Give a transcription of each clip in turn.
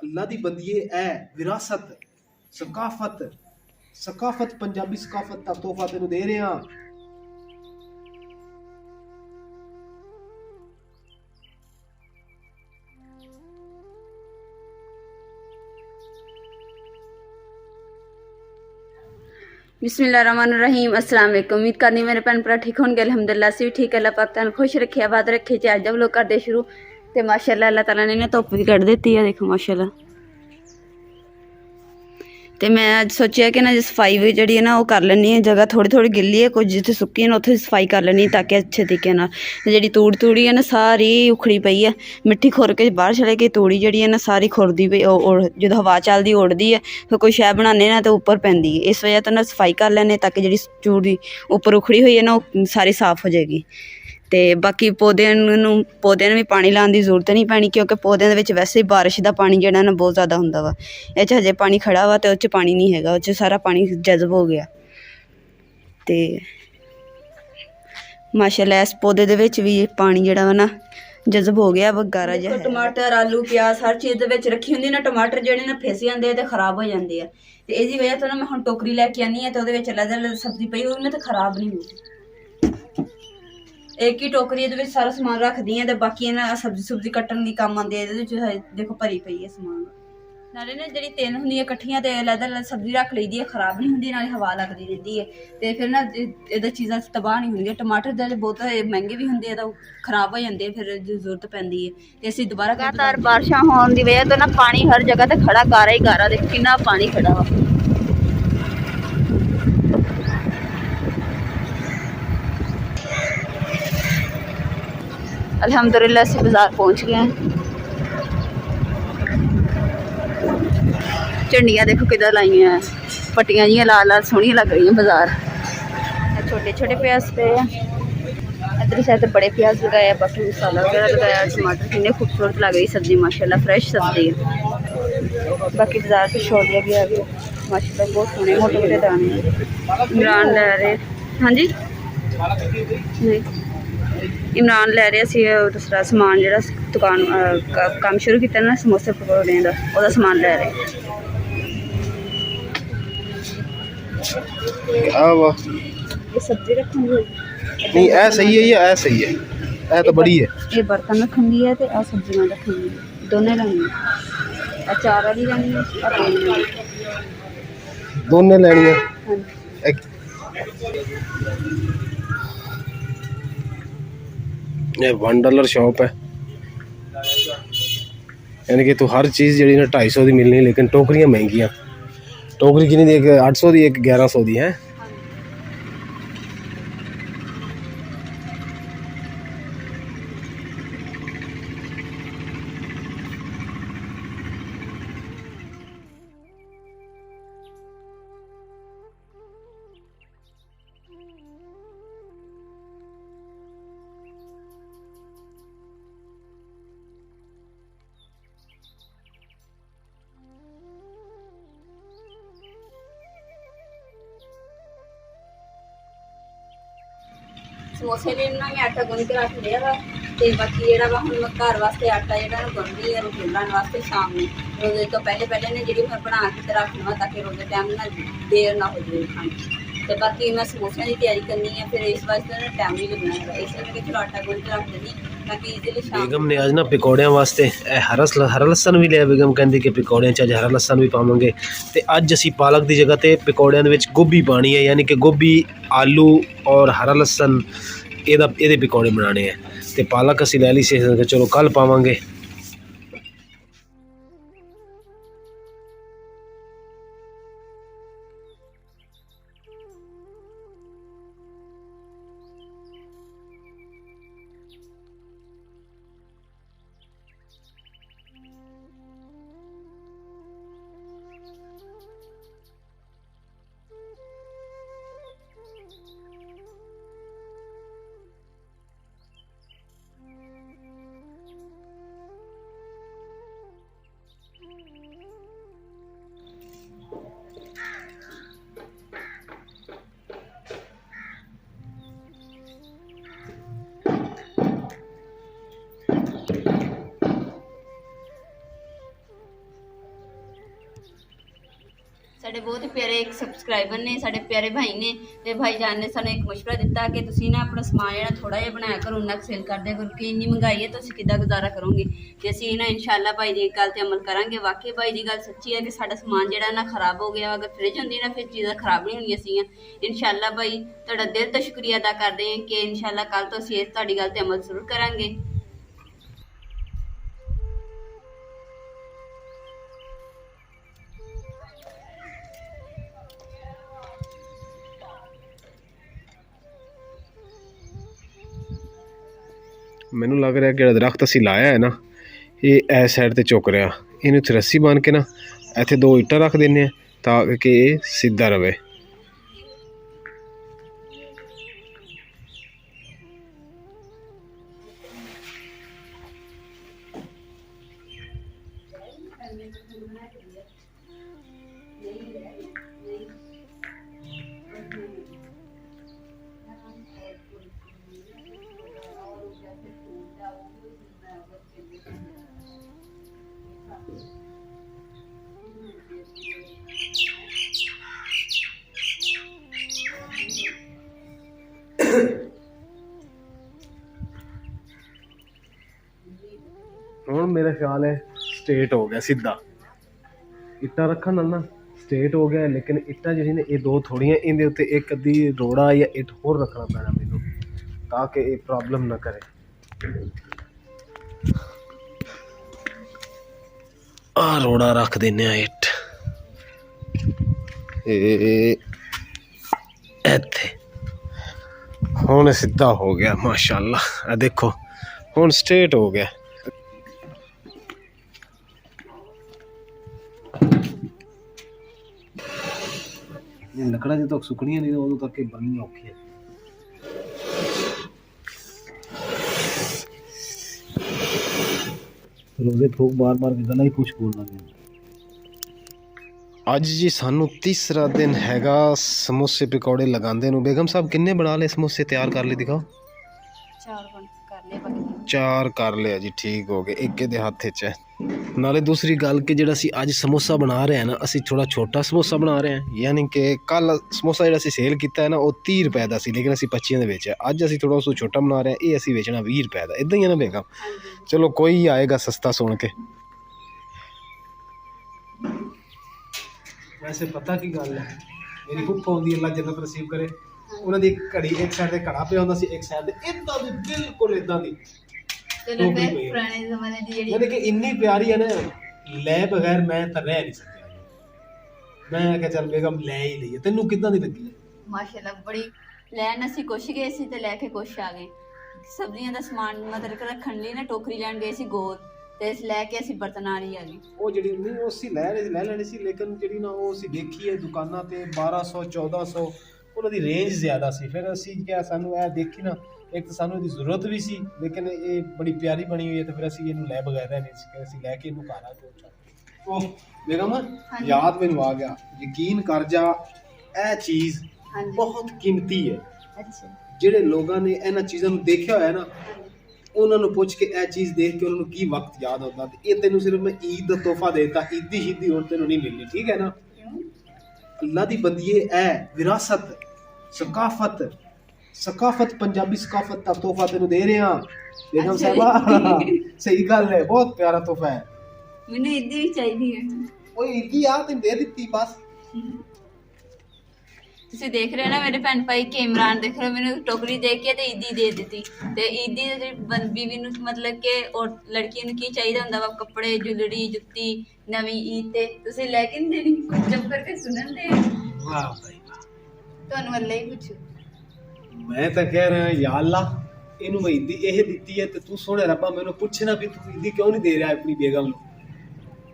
अल्लाह दी बंदिए ऐ विरासत सकाफत पंजाबी सकाफत दा तोहफा तेनू दे रहे हां। बिस्मिल्लाहिर्रहमानिर्रहीम अस्सलाम वालेकुम। उम्मीद करनी मेरे भैन भरा ठीक होंगे। अल्हम्दुलिल्लाह असीं भी ठीक है। अल्लाह पाक तुहानू खुश रखे आबाद रखे। ते अज्ज हम लोग करदे शुरू ते माशाअल्लाह अल्लाह ताला ने धुप्प भी कड्ढ दित्ती है। देखो माशाअल्लाह। तो मैं अज सोचा कि ना सफाई भी जी ना वो कर लैनी है। जगह थोड़ी थोड़ी गिल्ली है, कुछ जित्थे सुक्की है ना उत्थे सफाई कर लैनी ताकि अच्छे तरीके नाल जी तूड़ी है ना सारी उखड़ी पई है। मिट्टी खुर के बाहर चले गई। तूड़ी जी है ना सारी खुरदी पई, जो हवा चलती उड़ती है फिर कोई शै बनाने ना तो उपर पैंदी है। इस वजह तो ना सफाई कर लैने ताकि जी तूड़ी उपर उखड़ी हुई है ना वो सारी साफ हो जाएगी। तो बाकी पौधे भी पानी लाने की जरूरत नहीं पैनी क्योंकि पौधों के वैसे ही बारिश का पानी जो ना बहुत ज़्यादा होंगे वा। ये हजे पानी खड़ा वा तो उस पानी नहीं है, उस सारा पानी जज़ब हो गया। तो माशाअल्लाह इस पौधे के भी पानी जोड़ा वा ना जज़ब हो गया। गारा जो टमाटर आलू प्याज हर चीज़ रखी होंगी ना, टमाटर जो ना फिस जाते हैं तो खराब हो जाते हैं। तो इसकी वजह तो ना मैं हम टोकरी लैके आनी है तो अलग सब्जी पई हुई तो खराब नहीं होती। एक ही टोकरी सारा समान रख दी है। बाकी ना सब्जी सुब्जी कट्टन की काम आती है। देखो भरी पई है समान नाले ना जी तीन होंगे कट्ठियां तो अलग सब्जी रख ली दी है, खराब नहीं होंगी, नाले हवा लगती रहती है। तो फिर ना ये चीज़ां तबाह नहीं होंगे। टमाटर बहुत महंगे भी होंगे तो खराब हो जाते फिर जरूरत पैंती है। तो असं दोबारा लगातार बारिशां होने की वजह तो ना पानी हर जगह तो खड़ा गारा ही गारा। देखो कितना पानी खड़ा वा। अल्हम्दुलिल्लाह असीं बाज़ार पहुँच गए हैं। झंडियाँ देखो किधर लाइया हैं, पट्टियां जी लाल लाल सोहनियां लग रही हैं। बाजार छोटे छोटे प्याज पे इधर साइड बड़े प्याज लगाए, बाकी मसाला वगैरह लगाया, टमाटर कितने खूबसूरत लग रही सब्जी माशाल्लाह फ्रेश सब्जी है। बाकी बाजार से छोलिया भी आ गया माशाल्लाह, बहुत सोहने मोटे मोटे दाने। इमरान लै रहे, हाँ जी नहीं इमरान लै रहे दूसरा समान जो दुकान काम शुरू किया ना समोसे पकौड़े का, वह समान लै रहे। ये सब्जी रखूंगी नहीं ऐ सही है या ऐ सही है? ऐ तो बड़ी है। ये बर्तन रखूंगी है तो सब्जियां रखूंगी, दोनों लैनी। अचार वाली लैनी है, दोनों लैनी है। ये $1 शॉप है, यानी कि तू हर चीज़ जी ना 250 की मिलनी, लेकिन टोकरियाँ महंगियाँ। टोकरी कितनी दी? एक 800 की, एक 1100 की है। समोसे भी ना मैं आटा गुन के रख लिया वा। तो बाकी जो हम घर वास्ते आटा जो गुनदी है रोटी बनाने वास्ते शाम में रोजे तो पहले पहले ने जी मैं बना के रख लवा ताकि रोजे टाइम ना देर ना हो जाए खाने। तो बाकी मैं समोसियां की तैयारी करनी है, फिर इस वास्ते ना टाइम नहीं लगना है, इसलिए मैं चलो आटा गुन के रख देनी ताकि इजीली शाम। बेगम ने आज ना पकौड़ियां वास्ते हरा लसन भी लिया। बेगम कहती कि पकौड़ियां च हरा लसन भी पावांगे। तो अज असी पालक की जगह पर पकौड़ियां दे विच गोभी पानी है, यानी कि गोभी आलू और हरा लसन ये पकौड़े बनाने हैं। तो पालक असी लै ली सी, चलो कल पावांगे। ਸਾਡੇ ਬਹੁਤ ਹੀ ਪਿਆਰੇ ਇੱਕ ਸਬਸਕ੍ਰਾਈਬਰ ਨੇ, ਸਾਡੇ ਪਿਆਰੇ ਭਾਈ ਨੇ, ਤੇ ਭਾਈ ਜਾਨ ਨੇ ਸਾਨੂੰ ਇੱਕ ਮਸ਼ਵਰਾ ਦਿੱਤਾ ਕਿ ਤੁਸੀਂ ਨਾ ਆਪਣਾ ਸਮਾਨ ਜਿਹੜਾ ਥੋੜਾ ਜਿਹਾ ਬਣਾਇਆ ਕਰੋ, ਉਹਨਾਂ ਸੇਲ ਕਰਦੇ ਕਿਉਂਕਿ ਇੰਨੀ ਮਹਿੰਗਾਈ ਹੈ, ਤੁਸੀਂ ਕਿੱਦਾਂ ਗੁਜ਼ਾਰਾ ਕਰੋਗੇ। ਤੇ ਅਸੀਂ ਨਾ ਇਨਸ਼ਾਅੱਲਾ ਭਾਈ ਦੀ ਗੱਲ ਤੇ ਅਮਲ ਕਰਾਂਗੇ। ਵਾਕਈ ਭਾਈ ਦੀ ਗੱਲ ਸੱਚੀ ਹੈ ਕਿ ਸਾਡਾ ਸਮਾਨ ਜਿਹੜਾ ਨਾ ਖਰਾਬ ਹੋ ਗਿਆ, ਅਗਰ ਫ੍ਰਿਜ ਹੁੰਦੀ ਨਾ ਫਿਰ ਚੀਜ਼ਾਂ ਖਰਾਬ ਨਹੀਂ ਹੋਣੀਆਂ ਸੀਗੀਆਂ। ਇਨਸ਼ਾਅੱਲਾ ਭਾਈ ਤੁਹਾਡਾ ਦਿਲ ਤੋਂ ਸ਼ੁਕਰੀਆ ਅਦਾ ਕਰਦੇ ਹਾਂ ਕਿ ਇਨਸ਼ਾਅੱਲਾ ਕੱਲ੍ਹ ਤੋਂ ਅਸੀਂ ਤੁਹਾਡੀ ਗੱਲ ਤੇ ਅਮਲ ਜ਼ਰੂਰ ਕਰਾਂਗੇ। ਮੈਨੂੰ ਲੱਗ ਰਿਹਾ ਜਿਹੜਾ ਦਰਖਤ ਅਸੀਂ ਲਾਇਆ ਹੈ ਨਾ, ਇਹ ਇਸ ਸਾਈਡ ਤੇ ਝੁਕ ਰਿਹਾ। ਇਹਨੂੰ ਇੱਥੇ ਰੱਸੀ ਬੰਨ੍ਹ ਕੇ ਨਾ ਇੱਥੇ 2 ਇੱਟਾਂ ਰੱਖ ਦਿੰਦੇ ਹਾਂ ਤਾਂ ਕਿ ਇਹ ਸਿੱਧਾ ਰਵੇ। ਹੁਣ ਮੇਰਾ ਖਿਆਲ ਹੈ ਸਟੇਟ ਹੋ ਗਿਆ ਸਿੱਧਾ, ਇੱਟਾਂ ਰੱਖਣ ਨਾਲ ਨਾ ਸਟੇਟ ਹੋ ਗਿਆ। ਲੇਕਿਨ ਇੱਟਾਂ ਜਿਹੜੀ ਨੇ ਇਹ 2 ਥੋੜੀਆਂ, ਇਹਦੇ ਉੱਤੇ ਇੱਕ ਅੱਧੀ ਰੋੜਾ ਜਾਂ ਇੱਟ ਹੋਰ ਰੱਖਣਾ ਪੈਣਾ ਮੈਨੂੰ ਤਾਂ ਕਿ ਇਹ ਪ੍ਰੋਬਲਮ ਨਾ ਕਰੇ। ਆਹ ਰੋੜਾ ਰੱਖ ਦਿੰਦੇ ਆ ਇੱਟ ਇਹ ਇੱਥੇ। ਹੁਣ ਸਿੱਧਾ ਹੋ ਗਿਆ ਮਾਸ਼ਾਅੱਲਾ, ਆ ਦੇਖੋ ਹੁਣ ਸਟੇਟ ਹੋ ਗਿਆ। ਲੱਕੜਾਂ ਜਦੋਂ ਤੱਕ ਸੁੱਕਣੀਆਂ ਨਹੀਂ ਉਦੋਂ ਤੱਕ ਇਹ ਬਣਨੀ ਔਖੀ ਹੈ। ਰੋਜ਼ੇ ਫੂਕ ਬਾਰ-ਬਾਰ ਕਿਦਾਂ ਨਹੀਂ ਕੁਛ ਬੋਲਣਾ ਨਹੀਂ। ਅੱਜ ਜੀ ਸਾਨੂੰ ਤੀਸਰਾ ਦਿਨ ਹੈਗਾ ਸਮੋਸੇ ਪਕੌੜੇ ਲਗਾਉਂਦੇ ਨੂੰ। ਬੇਗਮ ਸਾਹਿਬ ਕਿੰਨੇ ਬਣਾ ਲਏ ਸਮੋਸੇ, ਤਿਆਰ ਕਰ ਲਏ? ਦਿਖਾਓ। 4 ਕਰ ਲਿਆ ਜੀ, ਠੀਕ ਹੋ ਗਏ। ਇੱਕ ਇਹਦੇ ਹੱਥ 'ਚ ਹੈ। ਨਾਲੇ ਦੂਸਰੀ ਗੱਲ ਕਿ ਜਿਹੜਾ ਅਸੀਂ ਅੱਜ ਸਮੋਸਾ ਬਣਾ ਰਹੇ ਹਾਂ ਨਾ, ਅਸੀਂ ਥੋੜ੍ਹਾ ਛੋਟਾ ਸਮੋਸਾ ਬਣਾ ਰਹੇ ਹਾਂ। ਯਾਨੀ ਕਿ ਕੱਲ੍ਹ ਸਮੋਸਾ ਜਿਹੜਾ ਅਸੀਂ ਸੇਲ ਕੀਤਾ ਹੈ ਨਾ ਉਹ 30 ਰੁਪਏ ਦਾ ਸੀ, ਲੇਕਿਨ ਅਸੀਂ 25 ਦੇ ਵੇਚਿਆ। ਅੱਜ ਅਸੀਂ ਥੋੜ੍ਹਾ ਉਸ ਤੋਂ ਛੋਟਾ ਬਣਾ ਰਹੇ ਹਾਂ, ਇਹ ਅਸੀਂ ਵੇਚਣਾ 20 ਰੁਪਏ ਦਾ। ਇੱਦਾਂ ਹੀ ਹੈ ਨਾ ਬੇਗਮ? ਚਲੋ ਕੋਈ ਆਏਗਾ ਸਸਤਾ ਸੁਣ ਕੇ। ਵੈਸੇ ਪਤਾ ਕੀ ਗੱਲ ਹੈ, ਮੇਰੀ ਫੁੱਫਾ ਹੁੰਦੀ ਅੱਲਾ ਜੰਨਤ ਨਸੀਬ ਕਰੇ, ਉਹਨਾਂ ਦੀ ਘੜੀ ਇੱਕ ਸਾਈਡ ਤੇ ਘੜਾ ਪਿਆ ਹੁੰਦਾ ਸੀ, ਇੱਕ ਸਾਈਡ ਤੇ ਇੱਦਾਂ ਦੀ ਬਿਲਕੁਲ ਇੱਦਾਂ ਦੀ ਪੁਰਾਣੇ ਜ਼ਮਾਨੇ ਦੀ ਜਿਹੜੀ ਯਾਨੀ ਕਿ ਇੰਨੀ ਪਿਆਰੀ ਹੈ ਨਾ, ਲੈ ਬਗੈਰ ਮੈਂ ਤਾਂ ਰਹਿ ਨਹੀਂ ਸਕਿਆ। ਮੈਂ ਕਿਹਾ ਚੱਲ ਬੇਗਮ ਲੈ ਹੀ ਲਈਏ। ਤੈਨੂੰ ਕਿੱਦਾਂ ਦੀ ਲੱਗੀ? ਮਾਸ਼ਾਅੱਲਾ ਬੜੀ। ਲੈਣ ਅਸੀਂ ਕੁਛ ਗਏ ਸੀ ਤੇ ਲੈ ਕੇ ਕੁਛ ਆ ਗਏ। ਸਬਜ਼ੀਆਂ ਦਾ ਸਮਾਨ ਮਤਲਬ ਰੱਖਣ ਲਈ ਨਾ ਟੋਕਰੀ ਲੈਣ ਗਏ ਸੀ ਗੋਲ, ਤੇ ਇਸ ਲੈ ਕੇ ਅਸੀਂ ਬਰਤਨਾਂ ਵਾਲੀ ਆ ਗਏ। ਉਹ ਜਿਹੜੀ ਨਹੀਂ ਉਹ ਅਸੀਂ ਲੈ ਲੈਣੀ ਸੀ, ਲੇਕਿਨ ਜਿਹੜੀ ਨਾ ਉਹ ਅਸੀਂ ਦੇਖੀ ਹੈ ਦੁਕਾਨਾਂ ਤੇ 1200 1400 ਉਹਨਾਂ ਦੀ ਰੇਂਜ ਜ਼ਿਆਦਾ ਸੀ। ਫਿਰ ਅਸੀਂ ਕਿਹਾ ਸਾਨੂੰ ਇਹ ਦੇਖੀ ਨਾ, ਇੱਕ ਤਾਂ ਸਾਨੂੰ ਇਹਦੀ ਜ਼ਰੂਰਤ ਵੀ ਸੀ, ਲੇਕਿਨ ਇਹ ਬੜੀ ਪਿਆਰੀ ਬਣੀ ਹੋਈ ਹੈ, ਤੇ ਫਿਰ ਅਸੀਂ ਇਹਨੂੰ ਲੈ ਬਗੈਰ ਨਹੀਂ ਸੀ। ਅਸੀਂ ਲੈ ਕੇ ਇਹਨੂੰ ਘਰ ਆ ਕੇ ਉਹ ਬੇਗਮ ਯਾਦ ਮੈਨੂੰ ਆ ਗਿਆ, ਯਕੀਨ ਕਰ ਜਾ ਇਹ ਚੀਜ਼ ਬਹੁਤ ਕੀਮਤੀ ਹੈ। ਜਿਹੜੇ ਲੋਕਾਂ ਨੇ ਇਹਨਾਂ ਚੀਜ਼ਾਂ ਨੂੰ ਦੇਖਿਆ ਹੋਇਆ ਨਾ, ਉਹਨਾਂ ਨੂੰ ਪੁੱਛ ਕੇ ਇਹ ਚੀਜ਼ ਦੇਖ ਕੇ ਉਹਨਾਂ ਨੂੰ ਕੀ ਵਕਤ ਯਾਦ ਆਉਂਦਾ। ਤੇ ਇਹ ਤੈਨੂੰ ਸਿਰਫ ਮੈਂ ਈਦ ਦਾ ਤੋਹਫਾ ਦੇਤਾ, ਈਦੀ ਸ਼ੀਦੀ ਹੋਰ ਤੈਨੂੰ ਨਹੀਂ ਮਿਲਣੀ, ਠੀਕ ਹੈ ਨਾ? ਅੱਲਾ ਦੀ ਬੰਦੀਏ ਇਹ ਵਿਰਾਸਤ ਸਕਾਫਤ ਪੰਜਾਬੀ ਸਕਾਫਤ ਦਾ ਤੋਹਫਾ ਤੈਨੂੰ ਦੇ ਰਹੇ ਹਾਂ ਬੇਗਮ ਸਾਹਿਬਾ। ਸਹੀ ਗੱਲ ਹੈ, ਬਹੁਤ ਪਿਆਰਾ ਤੋਹਫਾ ਹੈ। ਮੈਨੂੰ ਈਦੀ ਵੀ ਚਾਹੀਦੀ ਹੈ। ਓਏ ਈਦੀ ਆ ਤੈਨੂੰ ਦੇ ਦਿੱਤੀ ਬਸ। ਤੁਸੀਂ ਦੇਖ ਰਹੇ ਨਾ ਮੇਰੇ ਭੈਣ ਭਾਈ ਕਿ ਇਮਰਾਨ ਦੇਖ ਰਹੇ, ਮੈਨੂੰ ਟੋਕਰੀ ਦੇ ਕੇ ਤੇ ਈਦੀ ਦੇ ਦਿੱਤੀ। ਤੇ ਈਦੀ ਦੇ ਬੀਵੀ ਨੂੰ ਮਤਲਬ ਕਿ ਔਰ ਲੜਕੀ ਨੂੰ ਕੀ ਚਾਹੀਦਾ ਹੁੰਦਾ ਵਾ, ਕੱਪੜੇ, ਜੁਲਰੀ, ਜੁੱਤੀ ਨਵੀਂ ਈਦ ਤੇ ਤੁਸੀਂ ਲੈ ਕੇ ਨਹੀਂ ਦੇਣੀ, ਚੁੱਪ ਕਰਕੇ ਸੁਣਨ ਦੇ। ਵਾਹ ਭਾਈ ਤੁਹਾਨੂੰ ਅੱਲਾ ਹੀ ਪੁੱਛੂ। ਮੈਂ ਤਾਂ ਕਹਿ ਰਿਹਾ ਯਾ ਅੱਲਾ, ਇਹਨੂੰ ਮੈਂ ਈਦੀ ਇਹ ਦਿੱਤੀ ਹੈ ਤੇ ਤੂੰ ਸੋਹਣੇ ਰੱਬਾ ਮੈਨੂੰ ਪੁੱਛਣਾ ਵੀ ਤੂੰ ਈਦੀ ਕਿਉਂ ਨਹੀਂ ਦੇ ਰਿਹਾ ਆਪਣੀ ਬੇਗਮ ਨੂੰ।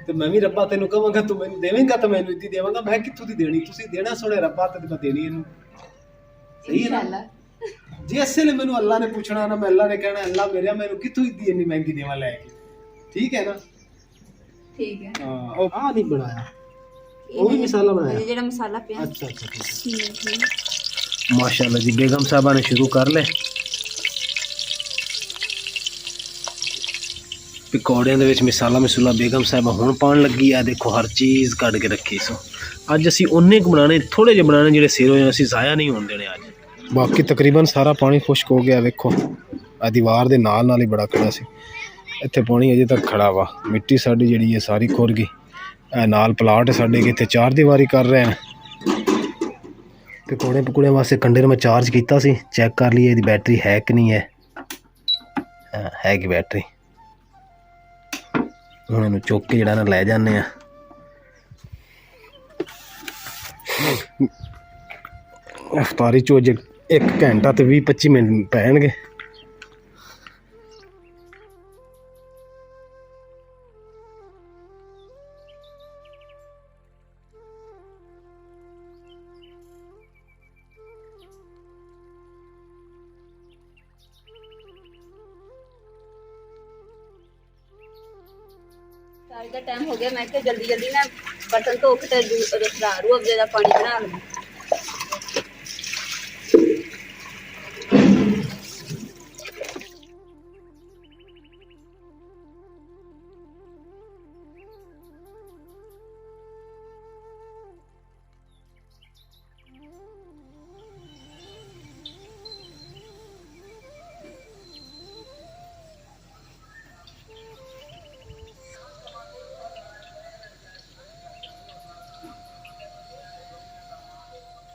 ਤੇ ਮੈਂ ਵੀ ਰੱਬਾ ਤੈਨੂੰ ਕਹਾਂਗਾ ਤੂੰ ਮੈਨੂੰ ਦੇਵੇਂਗਾ ਤਾਂ ਮੈਨੂੰ ਈਦੀ ਦੇਵਾਂਗਾ। ਮੈਂ ਕਿੱਥੋਂ ਦੀ ਦੇਣੀ, ਤੁਸੀਂ ਦੇਣਾ ਸੋਹਣੇ ਰੱਬਾ ਤੇ ਮੈਂ ਦੇਣੀ ਇਹਨੂੰ। ਸਹੀ ਹੈ ਨਾ? ਜੇ ਅਸੇ ਨੇ ਮੈਨੂੰ ਅੱਲਾ ਨੇ ਪੁੱਛਣਾ ਨਾ, ਮੈਂ ਅੱਲਾ ਨੇ ਕਹਿਣਾ ਅੱਲਾ ਮੇਰਿਆ ਮੈਨੂੰ ਕਿੱਥੋਂ ਈਦੀ ਇੰਨੀ ਮਹਿੰਗੀ ਦੇਵਾਂ ਲੈ ਕੇ, ਠੀਕ ਹੈ ਨਾ? ਠੀਕ ਹੈ। ਹਾਂ ਉਹ ਆ ਨਹੀਂ ਬਣਾਇਆ, ਉਹ ਵੀ ਮਸਾਲਾ ਬਣਾਇਆ ਜਿਹੜਾ ਮਸਾਲਾ ਪਿਆ। ਅੱਛਾ ਅੱਛਾ ਠੀਕ ਹੈ। ਮਾਸ਼ਾਅੱਲਾ ਜੀ बेगम साहबा ने शुरू कर ले। ਪਕੌੜਿਆਂ ਦੇ ਵਿੱਚ ਮਸਾਲਾ ਬੇਗਮ ਸਾਹਿਬਾ ਹੁਣ ਪਾਉਣ ਲੱਗੀ ਆ। ਦੇਖੋ ਹਰ ਚੀਜ਼ ਕੱਢ ਕੇ ਰੱਖੀ ਸੋ ਅੱਜ ਅਸੀਂ ਉਹਨੇ ਕੁ ਬਣਾਉਣੇ, ਥੋੜ੍ਹੇ ਜਿਹੇ ਬਣਾਉਣੇ ਜਿਹੜੇ ਸਿਰ ਹੋ ਜਾਣ, ਅਸੀਂ ਜ਼ਾਇਆ ਨਹੀਂ ਹੋਣ ਦੇਣੇ ਅੱਜ। ਬਾਕੀ ਤਕਰੀਬਨ ਸਾਰਾ ਪਾਣੀ ਖੁਸ਼ਕ ਹੋ ਗਿਆ। ਵੇਖੋ ਆ ਦੀਵਾਰ ਦੇ ਨਾਲ ਹੀ ਬੜਾ ਖੜਾ ਸੀ, ਇੱਥੇ ਪਾਣੀ ਅਜੇ ਤੱਕ ਖੜਾ ਵਾ। ਮਿੱਟੀ ਸਾਡੀ ਜਿਹੜੀ ਹੈ ਸਾਰੀ ਖੁਰ ਗਈ। ਇਹ ਨਾਲ ਪਲਾਟ ਸਾਡੇ ਕਿ ਇੱਥੇ ਚਾਰ ਦੀਵਾਰੀ ਕਰ ਰਹੇ ਨੇ। ਪਕੌੜਿਆਂ ਵਾਸਤੇ ਕੰਡੇ ਨੂੰ ਮੈਂ ਚਾਰਜ ਕੀਤਾ ਸੀ, ਚੈੱਕ ਕਰ ਲਈਏ ਇਹਦੀ ਬੈਟਰੀ ਹੈ ਕਿ ਨਹੀਂ ਹੈ। ਹੈਗੀ ਬੈਟਰੀ। ਹੁਣ ਇਹਨੂੰ ਚੁੱਕ ਕੇ ਜਿਹੜਾ ਨਾ ਲੈ ਜਾਂਦੇ ਆ। ਅਫਤਾਰੀ 'ਚੋਂ ਜੇ 1 ਘੰਟਾ ਤੇ 20-25 ਮਿੰਟ ਪੈਣਗੇ। चाय का टाइम हो गया, मैं क्या जल्दी जल्दी ना बर्तन धो के रू अफजे का पानी बना लूँ।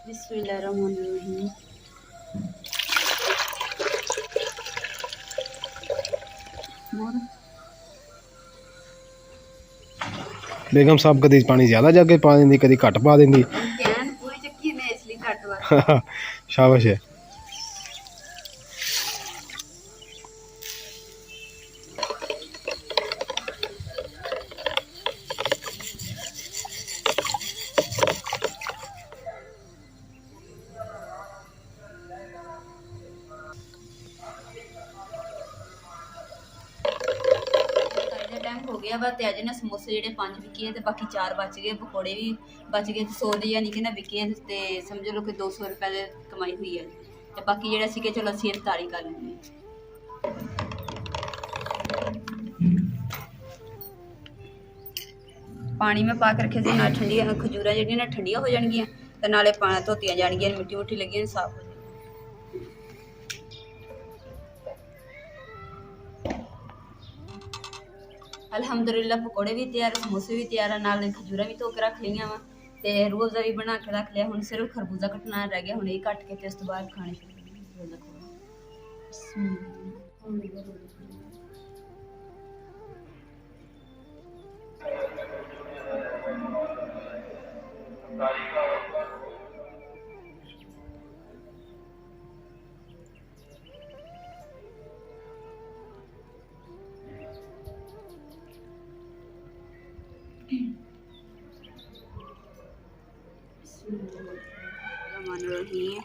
बिस्मिल्लाहिर्रहमानिर्रहीम। बेगम साहब कभी पानी ज़्यादा जाके पा देंगी, कभी घट पा देंगी। पूरी चक्की ने इसलिए घट शाबाश है। टाइम हो गया वा ते अज ना समोसे जेडे 5 विके ते बाकी 4 बच गए, पकौड़े भी बच गए। 100 दे यानी कि ना विके ते समझ लो कि 200 रुपए दे कमाई हुई है। ते बाकी जेड़ा सी कि चलो ਅਸੀਂ ਇਫਤਾਰੀ ਕਰ ਲੈਂਦੇ ਹਾਂ। पानी में पा के रखे थे ना, ठंडिया खजूर जी ठंडिया हो जाएगियाँ तो नाले पाना धोतियाँ जाएगियाँ, मिट्टी मुट्टी लगी साफ हो जाए। अलहमदुलिल्लाह पकौड़े भी तैयार, समोसे भी तैयार है, नाल खजूर भी धो के रख लिया वा ते रूह अफ़ज़ा भी बना के रख लिया। हुण सिर्फ खरबूजा कटना रह गया, हुण ये कट के ते उस तो बाद खाने शुरू Bismillahirrahmanirrahim।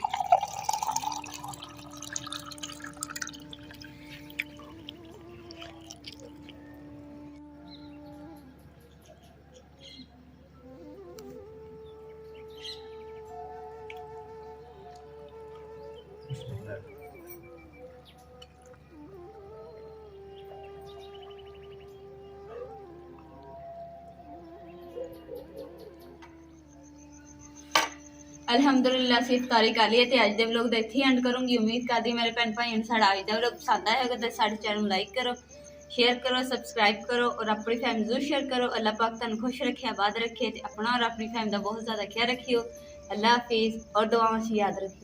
अलहमदुलिल्लाह से इफ्तारी कर ली है तो अज के व्लॉग का इत्थे एंड करूँगी। उम्मीद करती मेरे भैन भाई साढ़ा अज का व्लॉग पसंद आया होगा तो साढ़े चैनल लाइक करो, शेयर करो, सबसक्राइब करो और अपनी फैमिली जरूर शेयर करो। अल्लाह पाक तुहानू खुश रखे, आबाद रखे, अपना और अपनी फैमिली का बहुत ज़्यादा ख्याल रखियो। अल्लाह हाफिज़ और दुआओं से याद रखियो।